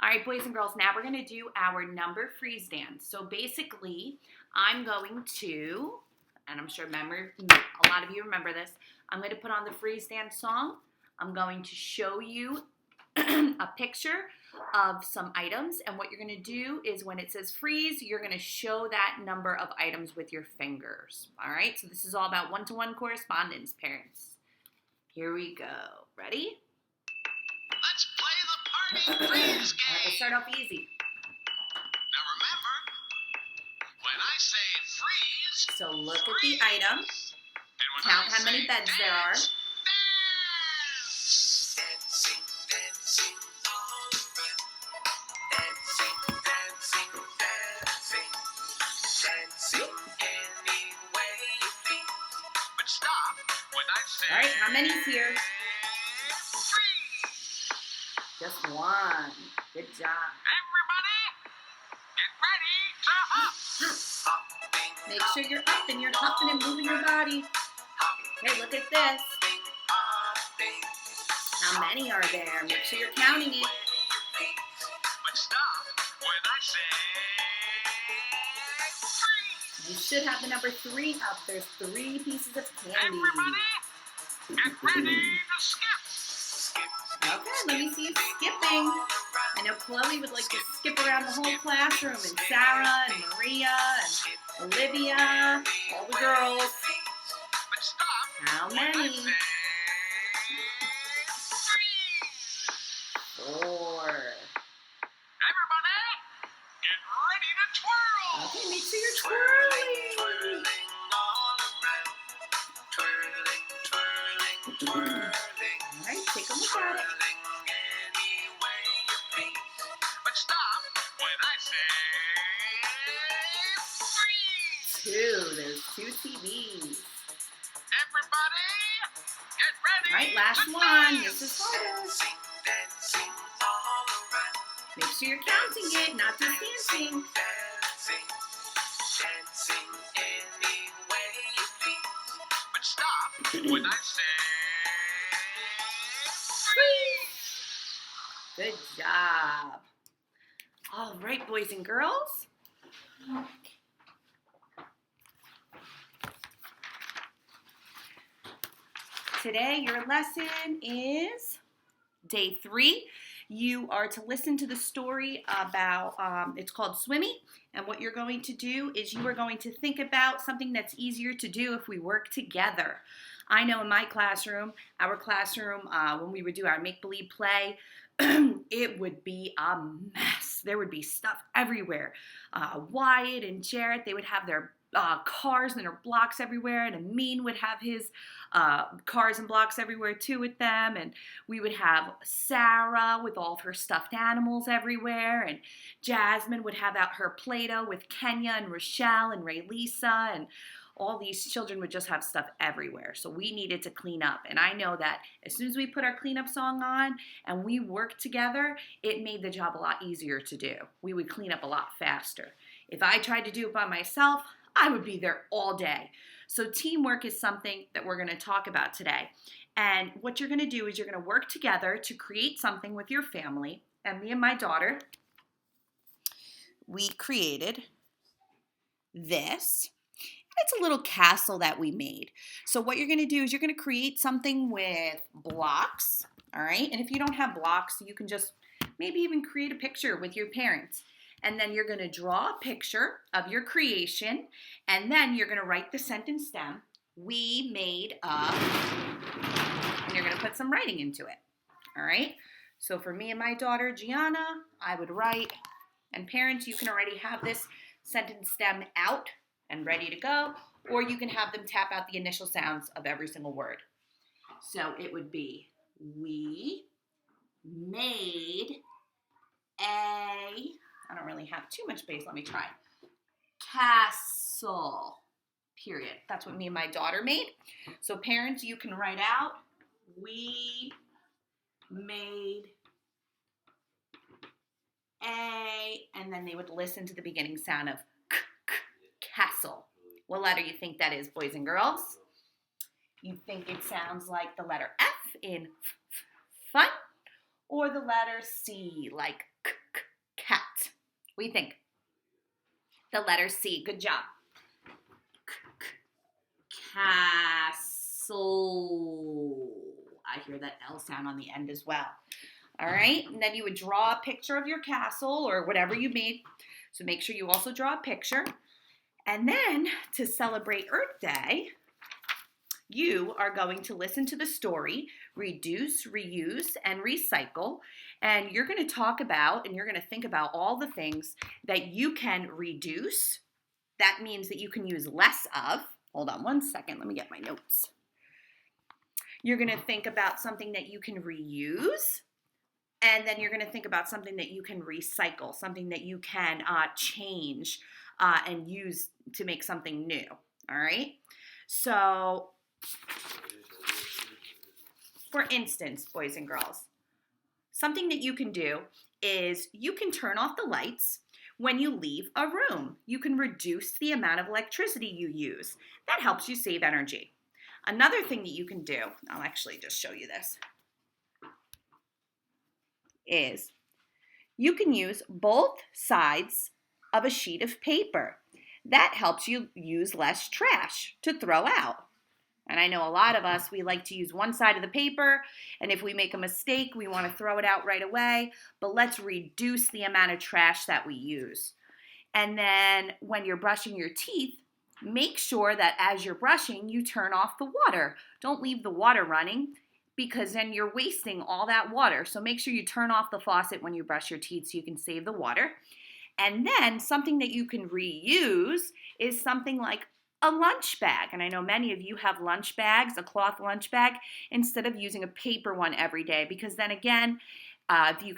All right, boys and girls, now we're going to do our number freeze dance. So basically, I'm going to, and I'm sure a lot of you remember this, I'm going to put on the freeze dance song. I'm going to show you a picture of some items, and what you're going to do is when it says freeze, you're going to show that number of items with your fingers. All right, so this is all about one-to-one correspondence, parents. Here we go. Ready? Let's play the party freeze game. All right, we'll start off easy. Now remember, when I say freeze, So look at the item. and when Count I how many say beds there are. dance, dance. Dancing, dancing all around. Dancing, dancing, dancing. Dancing any way you please. But stop when I say All right, how many's here? freeze. Just one. Good job. Everybody, get ready to hop. Hopping, Make sure you're up and you're hopping and moving your body. Hey, look at this. hopping. How many are there? Make sure you're counting it. But stop when I say freeze. You should have the number 3 up. There's 3 pieces of candy. Everybody, get ready to skip. Skip. Okay, let me see you skipping. I know Chloe would like to skip around the whole classroom, and Sarah and Maria and Olivia, all the girls. But stop. How many? Freeze. 4. Everybody, get ready to twirl. Okay, make sure you're Twirling, twirling. twirling all around. Twirling, twirling, twirling. All right, take a look at it. Twirling any way you please. But stop when I say freeze. 2. There's 2 TVs. Everybody, get ready. All right, last to one. dance. This is harder. Dancing, dancing all around. Make sure you're counting it, not just dancing. Dancing, dancing any way you please. But stop when I say freeze. Good job. All right, boys and girls. Today, your lesson is day 3. You are to listen to the story about, it's called Swimmy. And what you're going to do is you are going to think about something that's easier to do if we work together. I know in my classroom, when we would do our make-believe play, it would be a mess. There would be stuff everywhere. Wyatt and Jarrett, they would have their cars and their blocks everywhere, and Amin would have his cars and blocks everywhere too with them, and we would have Sarah with all of her stuffed animals everywhere, and Jasmine would have out her Play-Doh with Kenya and Rochelle and Ray Lisa, and all these children would just have stuff everywhere. So we needed to clean up. And I know that as soon as we put our cleanup song on and we worked together, it made the job a lot easier to do. We would clean up a lot faster. If I tried to do it by myself, I would be there all day. So teamwork is something that we're going to talk about today. And what you're going to do is you're going to work together to create something with your family. And me and my daughter, we created this. It's a little castle that we made. So what you're going to do is you're going to create something with blocks, all right? And if you don't have blocks, you can just maybe even create a picture with your parents. And then you're going to draw a picture of your creation, and then you're going to write the sentence down. We made a, and you're going to put some writing into it, all right? So for me and my daughter, Gianna, I would write, and parents, you can already have this sentence stem out and ready to go, or you can have them tap out the initial sounds of every single word. So it would be, we made I don't really have too much space, let me try. Castle, period. That's what me and my daughter made. So parents, you can write out, we made and then they would listen to the beginning sound of castle. What letter you think that is, boys and girls? You think it sounds like the letter F in fun, or the letter C like What do you think? The letter C. Good job. Castle. I hear that L sound on the end as well. All right, and then you would draw a picture of your castle or whatever you made. So make sure you also draw a picture. And then to celebrate Earth Day, you are going to listen to the story, reduce, reuse, and recycle. And you're going to talk about and you're going to think about all the things that you can reduce. That means that you can use less of. Hold on one second. Let me get my notes. You're going to think about something that you can reuse. And then you're going to think about something that you can recycle, something that you can change and use to make something new. All right? So, for instance, boys and girls, something that you can do is you can turn off the lights when you leave a room. You can reduce the amount of electricity you use. That helps you save energy. Another thing that you can do, I'll actually just show you this, is you can use both sides of a sheet of paper. That helps you use less trash to throw out. And I know a lot of us, we like to use one side of the paper, and if we make a mistake, we want to throw it out right away, but let's reduce the amount of trash that we use. And then when you're brushing your teeth, make sure that as you're brushing, you turn off the water. Don't leave the water running, because then you're wasting all that water. So make sure you turn off the faucet when you brush your teeth so you can save the water. And then something that you can reuse is something like a lunch bag. And I know many of you have lunch bags, a cloth lunch bag, instead of using a paper one every day, because then again, if you